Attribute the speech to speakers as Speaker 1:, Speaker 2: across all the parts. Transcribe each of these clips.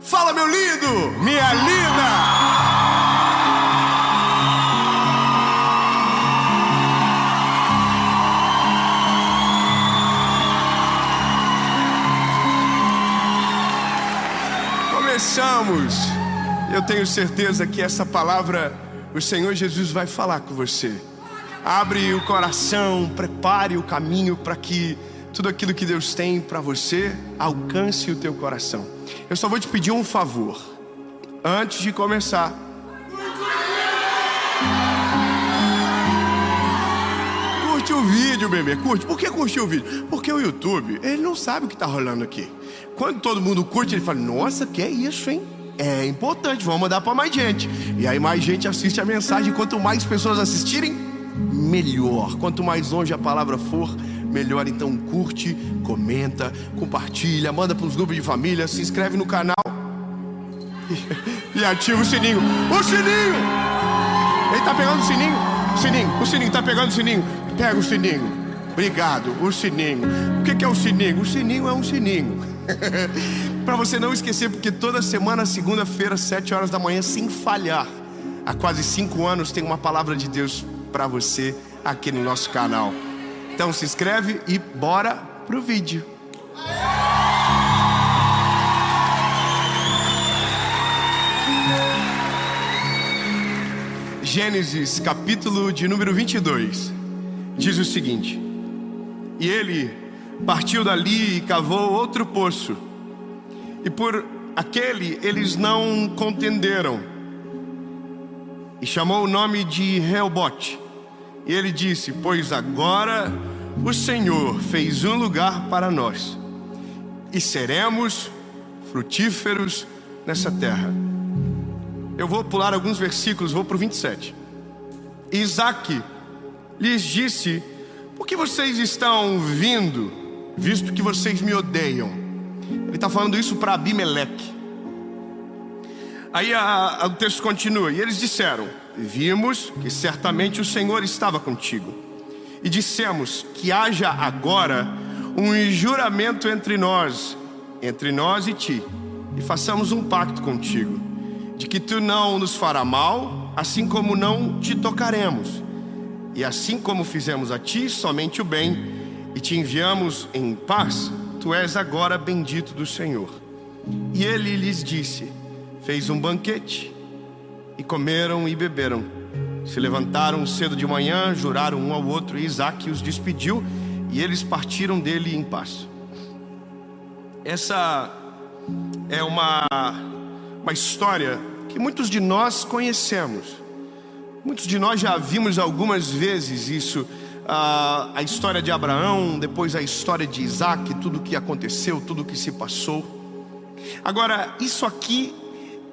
Speaker 1: Fala, meu lindo, minha linda! Começamos. Eu tenho certeza que essa palavra o Senhor Jesus vai falar com você. Abre o coração, prepare o caminho para que tudo aquilo que Deus tem para você alcance o teu coração. Eu só vou te pedir um favor. Antes de começar, curte o vídeo, bebê, curte. Por que curtir o vídeo? Porque o YouTube, ele não sabe o que está rolando aqui. Quando todo mundo curte, ele fala, nossa, que é isso, hein? É importante, vamos mandar para mais gente. E aí mais gente assiste a mensagem. Quanto mais pessoas assistirem, melhor. Quanto mais longe a palavra for, melhor. Então curte, comenta, compartilha, manda para os grupos de família, se inscreve no canal e ativa o sininho. O sininho! Ele tá pegando o sininho? O sininho, tá pegando o sininho? Pega o sininho. Obrigado, o sininho. O que é o sininho? O sininho é um sininho. Para você não esquecer, porque toda semana, segunda-feira, 7 horas da manhã, sem falhar, há quase 5 anos, tem uma palavra de Deus para você aqui no nosso canal. Então se inscreve e bora pro vídeo. Gênesis, capítulo de número 22, diz o seguinte: e ele partiu dali e cavou outro poço, e por aquele eles não contenderam, e chamou o nome de Reobote. E ele disse, pois agora o Senhor fez um lugar para nós, e seremos frutíferos nessa terra. Eu vou pular alguns versículos, vou para o 27. Isaac lhes disse, por que vocês estão vindo, visto que vocês me odeiam? Ele está falando isso para Abimeleque. Aí o texto continua, e eles disseram, vimos que certamente o Senhor estava contigo, e dissemos que haja agora um juramento entre nós e ti, e façamos um pacto contigo, de que tu não nos fará mal, assim como não te tocaremos, e assim como fizemos a ti somente o bem, e te enviamos em paz, tu és agora bendito do Senhor. E ele lhes disse, fez um banquete, e comeram e beberam. Se levantaram cedo de manhã, juraram um ao outro, e Isaac os despediu, e eles partiram dele em paz. Essa é uma história que muitos de nós conhecemos. Muitos de nós já vimos algumas vezes isso. A história de Abraão, depois a história de Isaac, tudo o que aconteceu, tudo o que se passou. Agora, isso aqui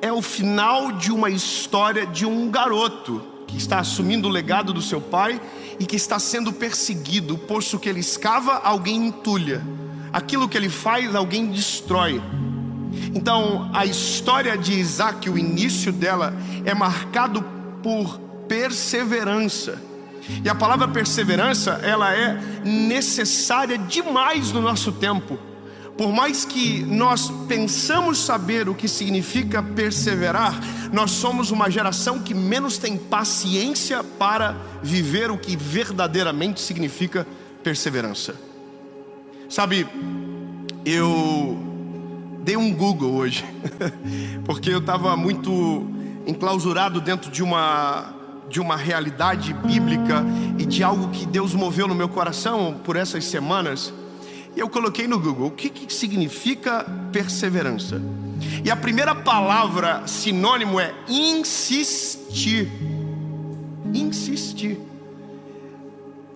Speaker 1: é o final de uma história de um garoto que está assumindo o legado do seu pai e que está sendo perseguido. O poço que ele escava, alguém entulha. Aquilo que ele faz, alguém destrói. Então, a história de Isaac, o início dela, é marcado por perseverança. E a palavra perseverança, ela é necessária demais no nosso tempo. Por mais que nós pensamos saber o que significa perseverar, nós somos uma geração que menos tem paciência para viver o que verdadeiramente significa perseverança. Sabe, eu dei um Google hoje, porque eu estava muito enclausurado dentro de uma realidade bíblica e de algo que Deus moveu no meu coração por essas semanas. E eu coloquei no Google, o que significa perseverança? E a primeira palavra sinônimo é insistir. Insistir.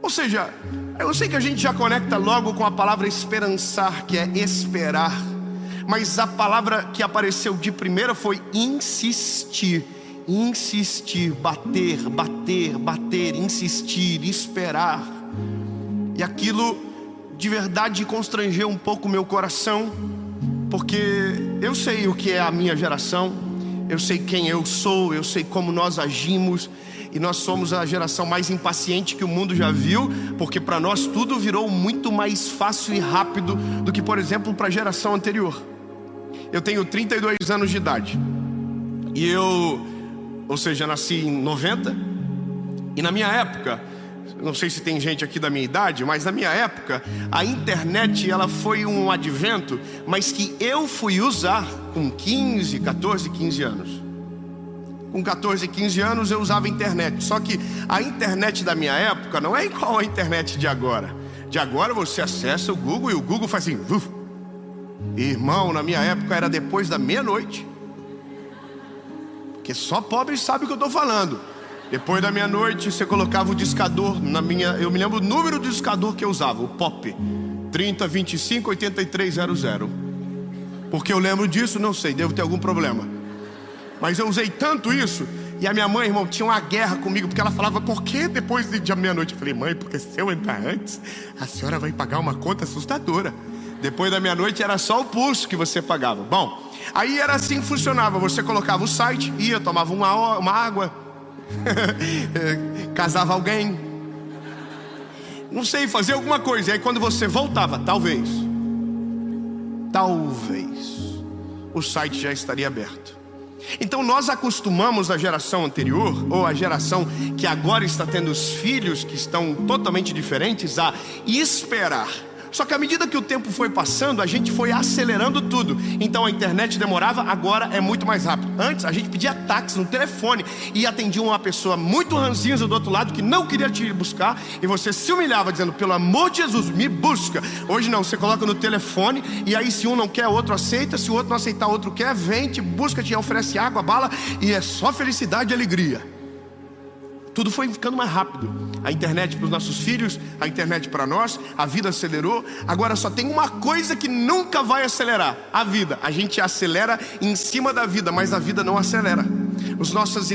Speaker 1: Ou seja, eu sei que a gente já conecta logo com a palavra esperançar, que é esperar. Mas a palavra que apareceu de primeira foi insistir. Insistir, bater, bater, bater, insistir, esperar. E aquilo de verdade constrangeu um pouco o meu coração, porque eu sei o que é a minha geração, eu sei quem eu sou, eu sei como nós agimos, e nós somos a geração mais impaciente que o mundo já viu, porque para nós tudo virou muito mais fácil e rápido do que, por exemplo, para a geração anterior. eu tenho 32 anos de idade. E ou seja, nasci em 90. E na minha época, não sei se tem gente aqui da minha idade, mas na minha época, a internet ela foi um advento, mas que eu fui usar com 14, 15 anos. Com 14, 15 anos eu usava a internet. Só que a internet da minha época não é igual à internet de agora. De agora você acessa o Google e o Google faz assim. Irmão, na minha época era depois da meia-noite. Porque só pobre sabe o que eu estou falando. Depois da meia-noite você colocava o discador eu me lembro o número do discador que eu usava, o POP 30258300. Porque eu lembro disso, não sei, devo ter algum problema. Mas eu usei tanto isso. E a minha mãe, irmão, tinha uma guerra comigo, porque ela falava, por que depois de meia-noite? Eu falei, mãe, porque se eu entrar antes, a senhora vai pagar uma conta assustadora. Depois da meia-noite era só o pulso que você pagava. Bom, aí era assim que funcionava. Você colocava o site, ia, tomava uma água, casava alguém, não sei, fazia alguma coisa. E aí quando você voltava, talvez o site já estaria aberto. Então nós acostumamos a geração anterior, ou a geração que agora está tendo os filhos que estão totalmente diferentes, a esperar. Só que à medida que o tempo foi passando, a gente foi acelerando tudo. Então a internet demorava, agora é muito mais rápido. Antes a gente pedia táxi no telefone e atendia uma pessoa muito ranzinza do outro lado que não queria te buscar, e você se humilhava dizendo, pelo amor de Jesus, me busca. Hoje não, você coloca no telefone, e aí se um não quer, o outro aceita. Se o outro não aceitar, o outro quer, vem, te busca, te oferece água, bala, e é só felicidade e alegria. Tudo foi ficando mais rápido. A internet para os nossos filhos, a internet para nós, a vida acelerou. Agora só tem uma coisa que nunca vai acelerar: a vida. A gente acelera em cima da vida, mas a vida não acelera.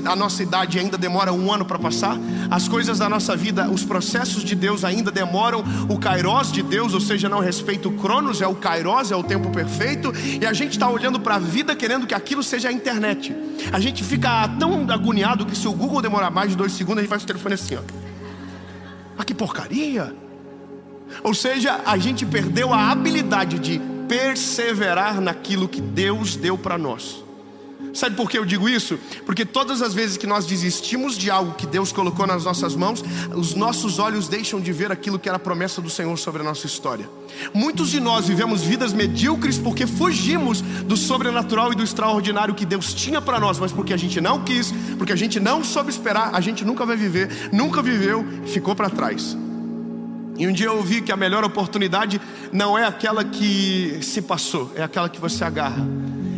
Speaker 1: A nossa idade ainda demora 1 ano para passar. As coisas da nossa vida, os processos de Deus ainda demoram. O Kairos de Deus, ou seja, não respeita o Cronos, é o Kairos, é o tempo perfeito. E a gente está olhando para a vida querendo que aquilo seja a internet. A gente fica tão agoniado que se o Google demorar mais de 2 segundos, a gente faz o telefone assim, ó. Ah, que porcaria! Ou seja, a gente perdeu a habilidade de perseverar naquilo que Deus deu para nós. Sabe por que eu digo isso? Porque todas as vezes que nós desistimos de algo que Deus colocou nas nossas mãos, os nossos olhos deixam de ver aquilo que era a promessa do Senhor sobre a nossa história. Muitos de nós vivemos vidas medíocres porque fugimos do sobrenatural e do extraordinário que Deus tinha para nós, mas porque a gente não quis, porque a gente não soube esperar, a gente nunca vai viver, nunca viveu, ficou para trás. E um dia eu ouvi que a melhor oportunidade não é aquela que se passou, é aquela que você agarra,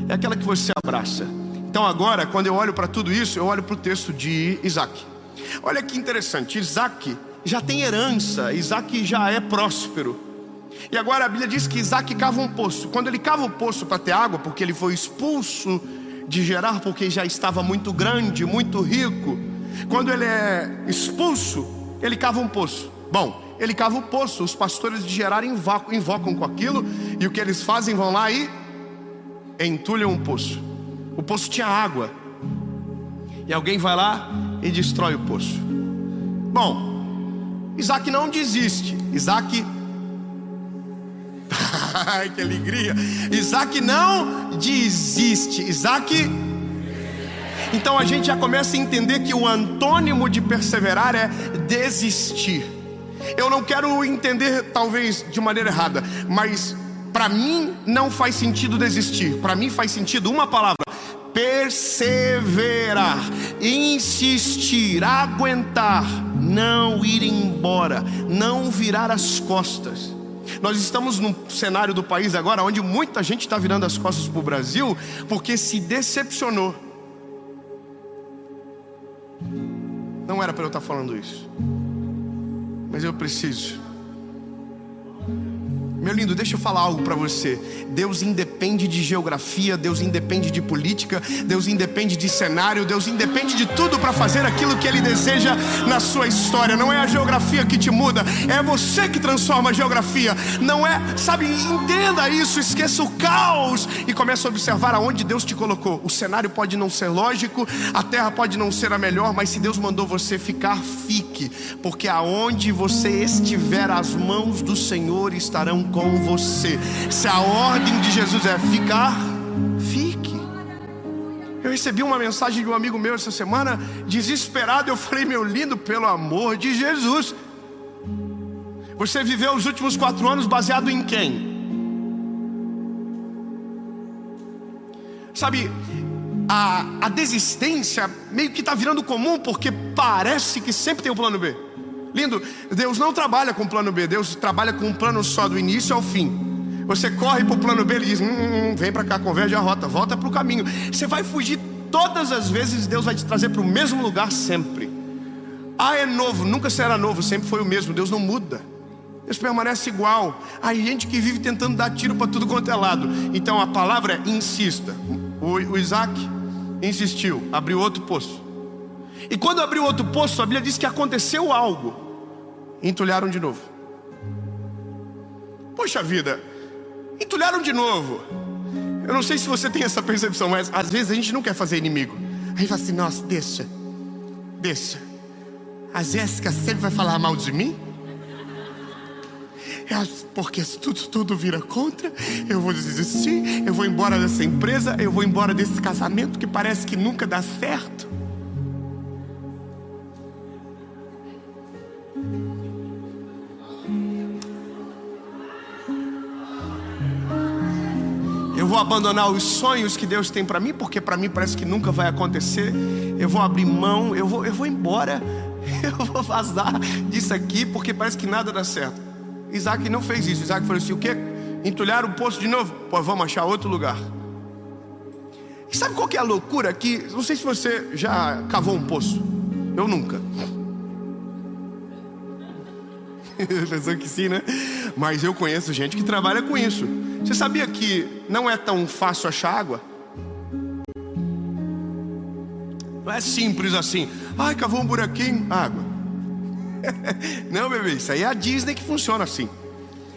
Speaker 1: é aquela que você abraça. Então agora, quando eu olho para tudo isso, eu olho para o texto de Isaac. Olha que interessante, Isaac já tem herança, Isaac já é próspero. E agora a Bíblia diz que Isaac cava um poço. Quando ele cava o poço para ter água, porque ele foi expulso de Gerar, porque já estava muito grande, muito rico. Quando ele é expulso, ele cava um poço. Bom, ele cava o poço, os pastores de Gerar invocam com aquilo, e o que eles fazem? Vão lá e entulham um poço. O poço tinha água, e alguém vai lá e destrói o poço. Bom, Isaac não desiste. Isaac ai, que alegria! Isaac não desiste. Isaac... Então a gente já começa a entender que o antônimo de perseverar é desistir. Eu não quero entender talvez de maneira errada, mas para mim não faz sentido desistir. Para mim faz sentido uma palavra: perseverar, insistir, aguentar, não ir embora, não virar as costas. Nós estamos num cenário do país agora onde muita gente está virando as costas para o Brasil porque se decepcionou. Não era para eu estar falando isso, mas eu preciso. Meu lindo, deixa eu falar algo para você. Deus independe de geografia, Deus independe de política, Deus independe de cenário, Deus independe de tudo para fazer aquilo que Ele deseja na sua história. Não é a geografia que te muda, é você que transforma a geografia. Não é, sabe, entenda isso, esqueça o caos e comece a observar aonde Deus te colocou. O cenário pode não ser lógico, a terra pode não ser a melhor, mas se Deus mandou você ficar, fique. Porque aonde você estiver, as mãos do Senhor estarão com você. Se a ordem de Jesus é ficar, Eu recebi uma mensagem de um amigo meu essa semana, desesperado. Eu falei: meu lindo, pelo amor de Jesus, você viveu os últimos 4 anos baseado em quem? Sabe, a desistência meio que está virando comum, porque parece que sempre tem um plano B. Lindo, Deus não trabalha com plano B, Deus trabalha com um plano só, do início ao fim. Você corre para o plano B, Ele diz: vem para cá, converge a rota, volta para o caminho. Você vai fugir todas as vezes, Deus vai te trazer para o mesmo lugar sempre. É novo, nunca será novo, sempre foi o mesmo. Deus não muda, Deus permanece igual. Há gente que vive tentando dar tiro para tudo quanto é lado. Então a palavra é: insista. O Isaac insistiu, abriu outro poço. E quando abriu outro poço, a Bíblia diz que aconteceu algo. Entulharam de novo. Poxa vida, entulharam de novo. Eu não sei se você tem essa percepção, mas às vezes a gente não quer fazer inimigo. Aí fala assim: nossa, deixa. A Jéssica sempre vai falar mal de mim, porque se tudo vira contra, eu vou desistir, eu vou embora dessa empresa, eu vou embora desse casamento que parece que nunca dá certo. Eu vou abandonar os sonhos que Deus tem para mim, porque para mim parece que nunca vai acontecer. Eu vou abrir mão, eu vou embora, eu vou vazar disso aqui, porque parece que nada dá certo. Isaac não fez isso. Isaac falou assim: o quê? Entulhar o poço de novo? Pô, vamos achar outro lugar. E sabe qual que é a loucura aqui? Não sei se você já cavou um poço. Eu nunca. Pensou que sim, né? Mas eu conheço gente que trabalha com isso. Você sabia que não é tão fácil achar água? Não é simples assim: cavou um buraquinho, água. Não, bebê, isso aí é a Disney que funciona assim.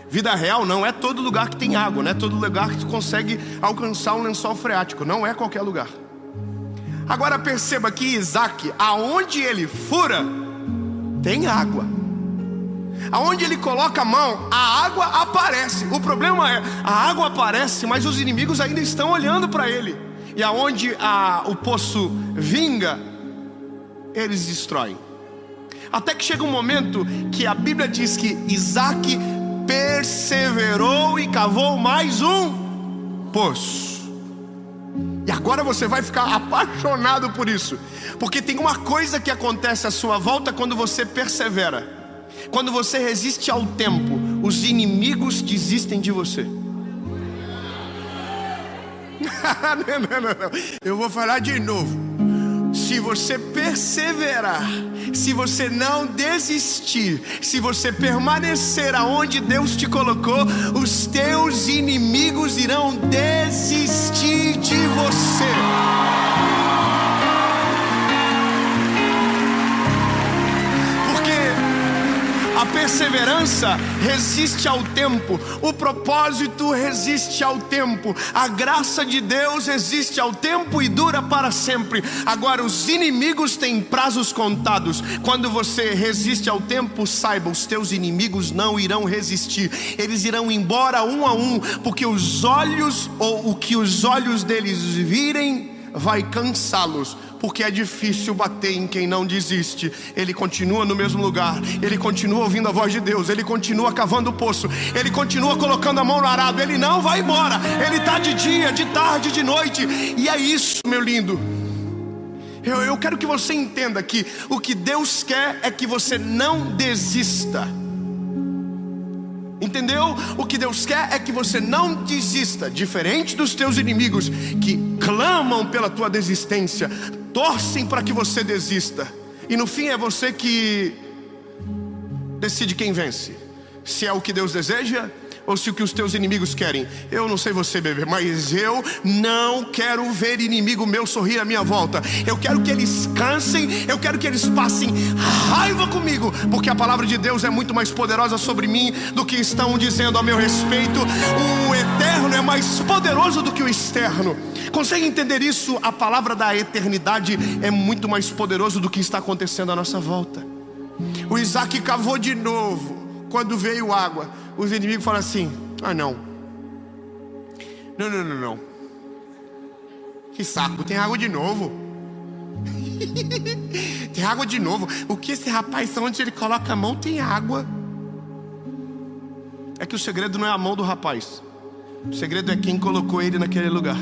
Speaker 1: Vida real não é todo lugar que tem água, não é todo lugar que tu consegue alcançar um lençol freático. Não é qualquer lugar. Agora perceba que Isaac, aonde ele fura, tem água. Aonde ele coloca a mão, a água aparece. O problema é, a água aparece, mas os inimigos ainda estão olhando para ele. E aonde o poço vinga, eles destroem. Até que chega um momento que a Bíblia diz que Isaac perseverou e cavou mais um poço. E agora você vai ficar apaixonado por isso, porque tem uma coisa que acontece à sua volta quando você persevera. Quando você resiste ao tempo, os inimigos desistem de você. Não. Eu vou falar de novo. Se você perseverar, se você não desistir, se você permanecer aonde Deus te colocou, os teus inimigos irão desistir de você. A perseverança resiste ao tempo, o propósito resiste ao tempo, a graça de Deus resiste ao tempo e dura para sempre. Agora os inimigos têm prazos contados. Quando você resiste ao tempo, saiba, os teus inimigos não irão resistir. Eles irão embora um a um, porque os olhos, ou o que os olhos deles virem, vai cansá-los. Porque é difícil bater em quem não desiste. Ele continua no mesmo lugar, ele continua ouvindo a voz de Deus, ele continua cavando o poço, ele continua colocando a mão no arado. Ele não vai embora, ele está de dia, de tarde, de noite. E é isso, meu lindo. Eu quero que você entenda que o que Deus quer é que você não desista. Entendeu? O que Deus quer é que você não desista. Diferente dos teus inimigos, que clamam pela tua desistência, torcem para que você desista. E no fim é você que decide quem vence. Se é o que Deus deseja ou se o que os teus inimigos querem. Eu não sei você, bebê, mas eu não quero ver inimigo meu sorrir à minha volta. Eu quero que eles cansem, eu quero que eles passem raiva comigo, porque a palavra de Deus é muito mais poderosa sobre mim do que estão dizendo a meu respeito. O eterno é mais poderoso do que o externo. Consegue entender isso? A palavra da eternidade é muito mais poderoso do que está acontecendo à nossa volta. O Isaac cavou de novo. Quando veio água, os inimigos falam assim: não.
Speaker 2: Que saco, tem água de novo. Tem água de novo. O que esse rapaz, onde ele coloca a mão, tem água.
Speaker 1: É que o segredo não é a mão do rapaz. O segredo é quem colocou ele naquele lugar.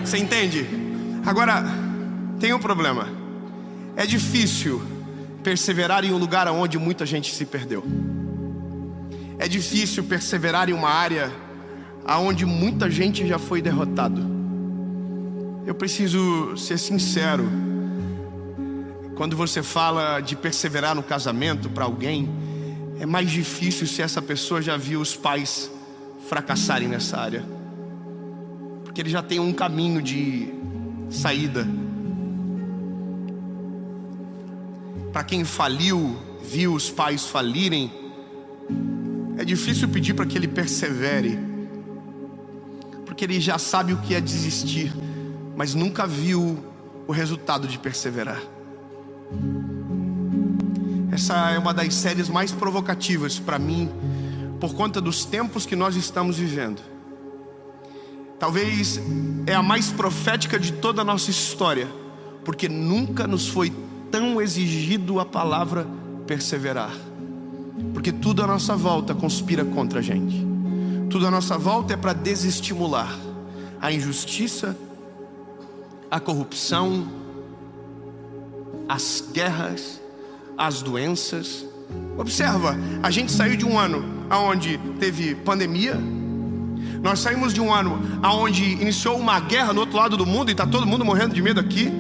Speaker 1: Você entende? Agora, tem um problema. É difícil perseverar em um lugar onde muita gente se perdeu. É difícil perseverar em uma área onde muita gente já foi derrotado. Eu preciso ser sincero. Quando você fala de perseverar no casamento para alguém, é mais difícil se essa pessoa já viu os pais fracassarem nessa área, porque ele já tem um caminho de saída. Para quem faliu, viu os pais falirem, é difícil pedir para que ele persevere, porque ele já sabe o que é desistir, mas nunca viu o resultado de perseverar. Essa é uma das séries mais provocativas para mim, por conta dos tempos que nós estamos vivendo. Talvez é a mais profética de toda a nossa história, porque nunca nos foi tão exigido a palavra perseverar. Porque tudo à nossa volta conspira contra a gente. Tudo à nossa volta é para desestimular a injustiça, a corrupção, as guerras, as doenças. Observa, a gente saiu de um ano onde teve pandemia. Nós saímos de um ano onde iniciou uma guerra no outro lado do mundo e está todo mundo morrendo de medo aqui.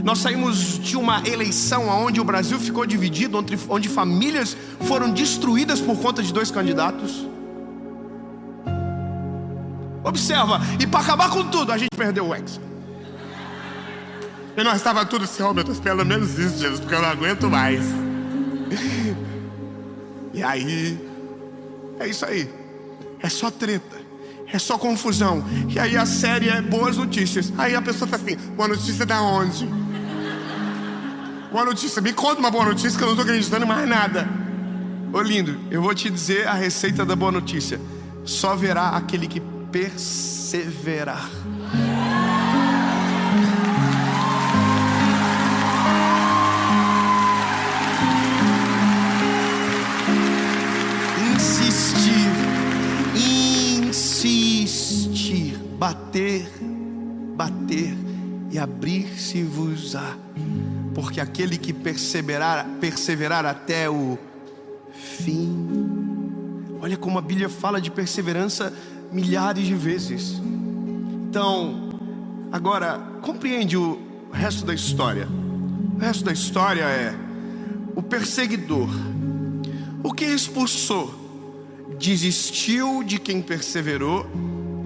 Speaker 1: Nós saímos de uma eleição onde o Brasil ficou dividido, onde famílias foram destruídas por conta de 2 candidatos. Observa, e para acabar com tudo, a gente perdeu o Hexa.
Speaker 2: E nós estava tudo assim, oh meu Deus, pelo menos isso, Jesus, porque eu não aguento mais.
Speaker 1: E aí, é isso aí. É só treta, é só confusão. E aí a série é boas notícias.
Speaker 2: Aí a pessoa fala assim, boa notícia da onde? Boa notícia, me conta uma boa notícia que eu não estou acreditando em mais nada.
Speaker 1: Ô lindo, eu vou te dizer a receita da boa notícia. Só verá aquele que perseverar. Insistir, bater e abrir-se-vos-á, porque aquele que perseverar até o fim. Olha como a Bíblia fala de perseverança milhares de vezes. Então, agora, compreende o resto da história. O resto da história é o perseguidor, o que expulsou, desistiu de quem perseverou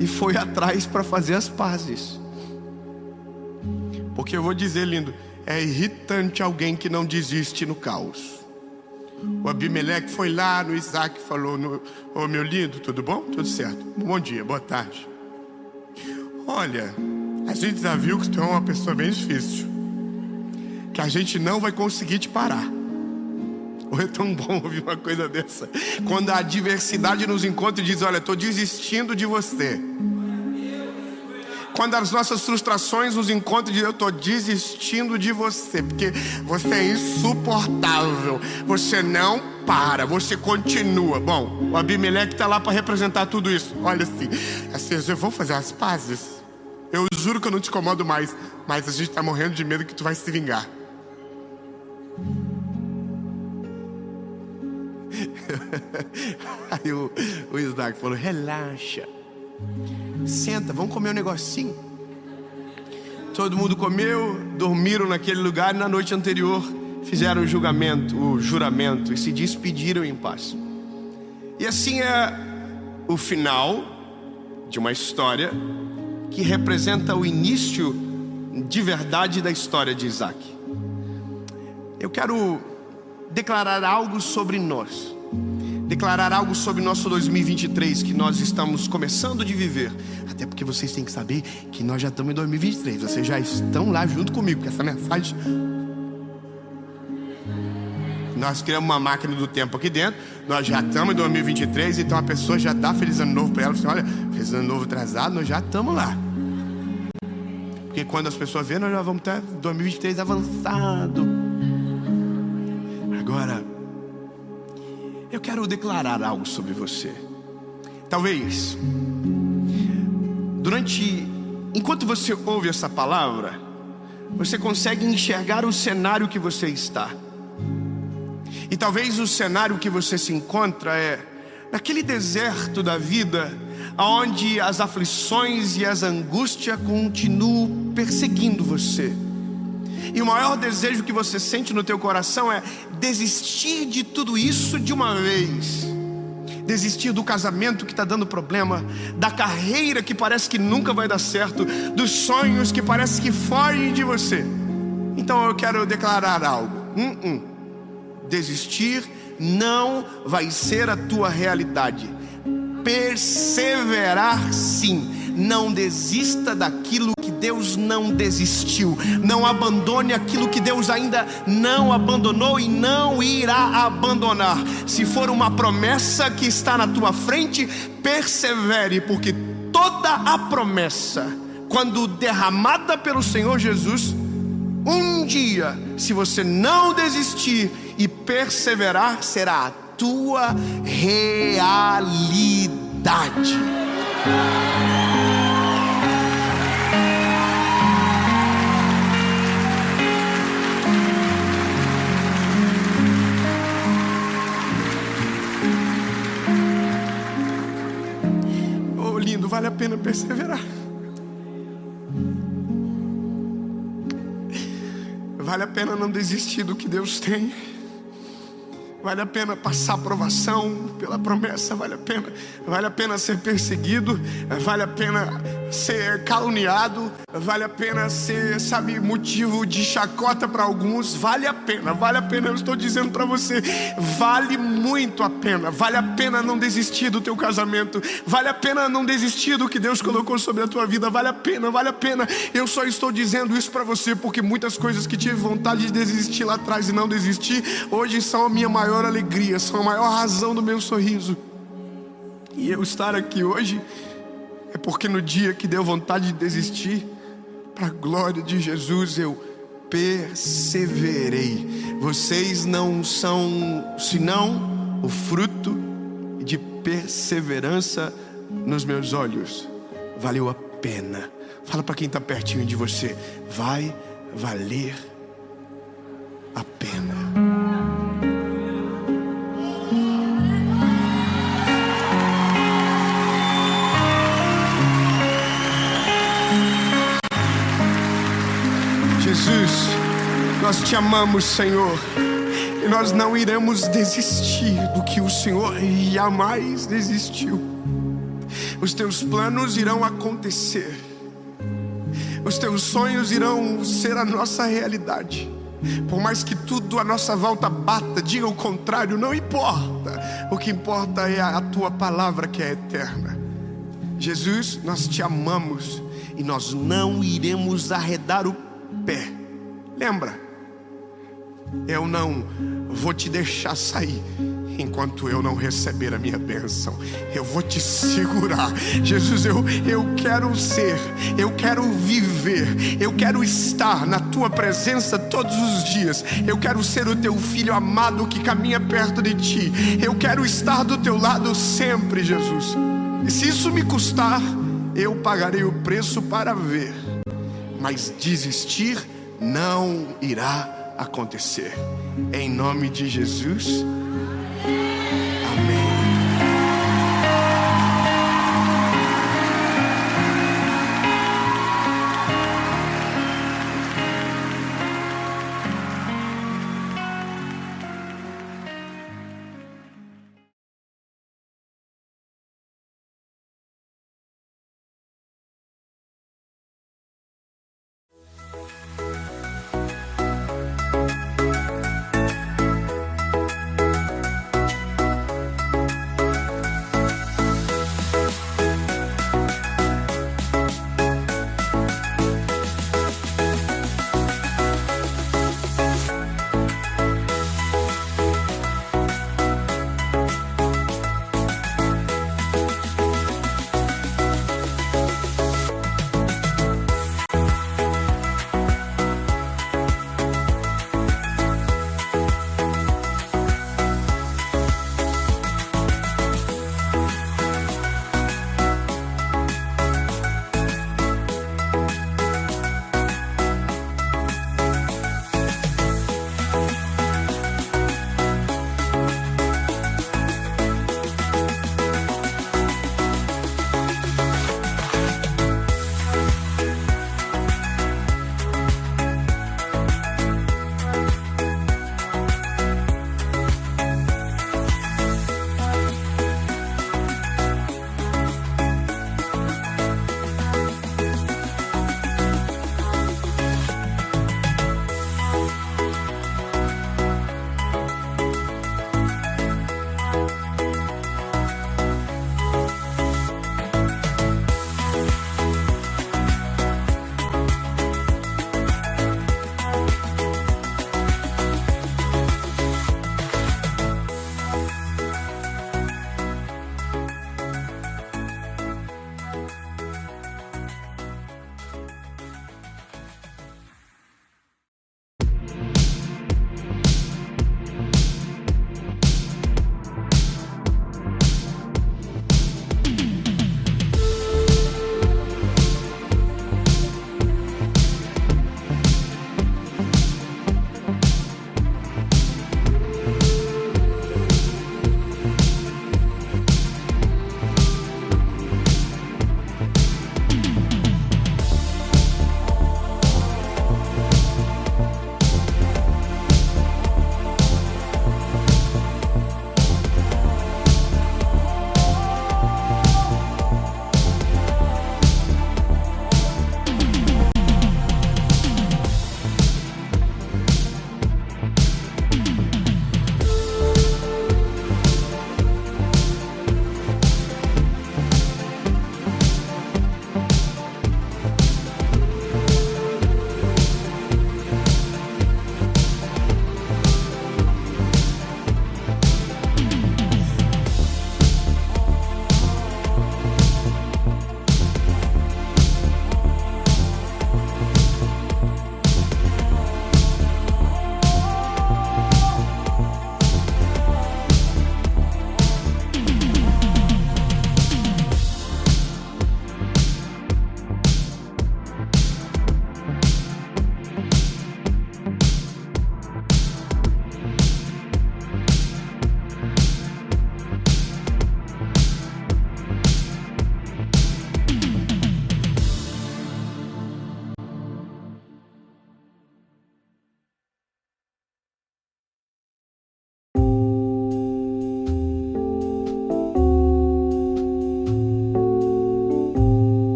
Speaker 1: e foi atrás para fazer as pazes. Porque eu vou dizer, lindo, é irritante alguém que não desiste no caos. O Abimeleque foi lá no Isaac e falou, ô meu lindo, tudo bom? Tudo certo. Bom dia, boa tarde. Olha, a gente já viu que tu é uma pessoa bem difícil, que a gente não vai conseguir te parar. É tão bom ouvir uma coisa dessa. Quando a adversidade nos encontra e diz, olha, estou desistindo de você. Quando as nossas frustrações nos encontram e dizem, eu estou desistindo de você, porque você é insuportável, você não para, você continua. Bom, o Abimeleque está lá para representar tudo isso. Olha assim, eu vou fazer as pazes. Eu juro que eu não te incomodo mais, mas a gente está morrendo de medo que tu vai se vingar. Aí o Isaac falou, relaxa, senta, vamos comer um negocinho. Todo mundo comeu, dormiram naquele lugar e na noite anterior fizeram o juramento e se despediram em paz. E assim é o final de uma história que representa o início de verdade da história de Isaac. Eu quero declarar algo sobre nós, declarar algo sobre nosso 2023 que nós estamos começando de viver. Até porque vocês têm que saber que nós já estamos em 2023. Vocês já estão lá junto comigo, porque essa mensagem, nós criamos uma máquina do tempo aqui dentro. Nós já estamos em 2023, então a pessoa já dá feliz ano novo para ela. Assim, olha, feliz ano novo atrasado, nós já estamos lá. Porque quando as pessoas verem, nós já vamos estar 2023 avançado. Agora, eu quero declarar algo sobre você. Talvez, enquanto você ouve essa palavra, você consegue enxergar o cenário que você está. E talvez o cenário que você se encontra é naquele deserto da vida, onde as aflições e as angústias continuam perseguindo você. E o maior desejo que você sente no teu coração é desistir de tudo isso de uma vez. Desistir do casamento que está dando problema, da carreira que parece que nunca vai dar certo, dos sonhos que parece que fogem de você. Então eu quero declarar algo. Desistir não vai ser a tua realidade. Perseverar sim. Não desista daquilo que Deus não desistiu. Não abandone aquilo que Deus ainda não abandonou e não irá abandonar. Se for uma promessa que está na tua frente, persevere, porque toda a promessa, quando derramada pelo Senhor Jesus, um dia, se você não desistir e perseverar, será a tua realidade. Oh, lindo, vale a pena perseverar. Vale a pena não desistir do que Deus tem. Vale a pena passar provação pela promessa. Vale a pena ser perseguido. Vale a pena ser caluniado. Vale a pena ser, motivo de chacota para alguns. Vale a pena, eu estou dizendo para você, vale muito a pena. Vale a pena não desistir do teu casamento. Vale a pena não desistir do que Deus colocou sobre a tua vida. Vale a pena. Eu só estou dizendo isso para você porque muitas coisas que tive vontade de desistir lá atrás e não desistir, hoje são a minha maior alegria, são a maior razão do meu sorriso. E eu estar aqui hoje é porque no dia que deu vontade de desistir, para a glória de Jesus, eu perseverei. Vocês não são senão o fruto de perseverança nos meus olhos. Valeu a pena. Fala para quem está pertinho de você, vai valer a pena. Jesus, nós te amamos, Senhor, e nós não iremos desistir do que o Senhor jamais desistiu. Os teus planos irão acontecer, os teus sonhos irão ser a nossa realidade. Por mais que tudo à nossa volta bata, diga o contrário, não importa. O que importa é a tua palavra que é eterna. Jesus, nós te amamos e nós não iremos arredar o pé. Lembra, eu não vou te deixar sair enquanto eu não receber a minha bênção. Eu vou te segurar. Jesus, eu quero ser, eu quero viver, eu quero estar na tua presença todos os dias. Eu quero ser o teu filho amado que caminha perto de ti. Eu quero estar do teu lado sempre, Jesus. E se isso me custar, eu pagarei o preço para ver. Mas desistir não irá acontecer. Em nome de Jesus.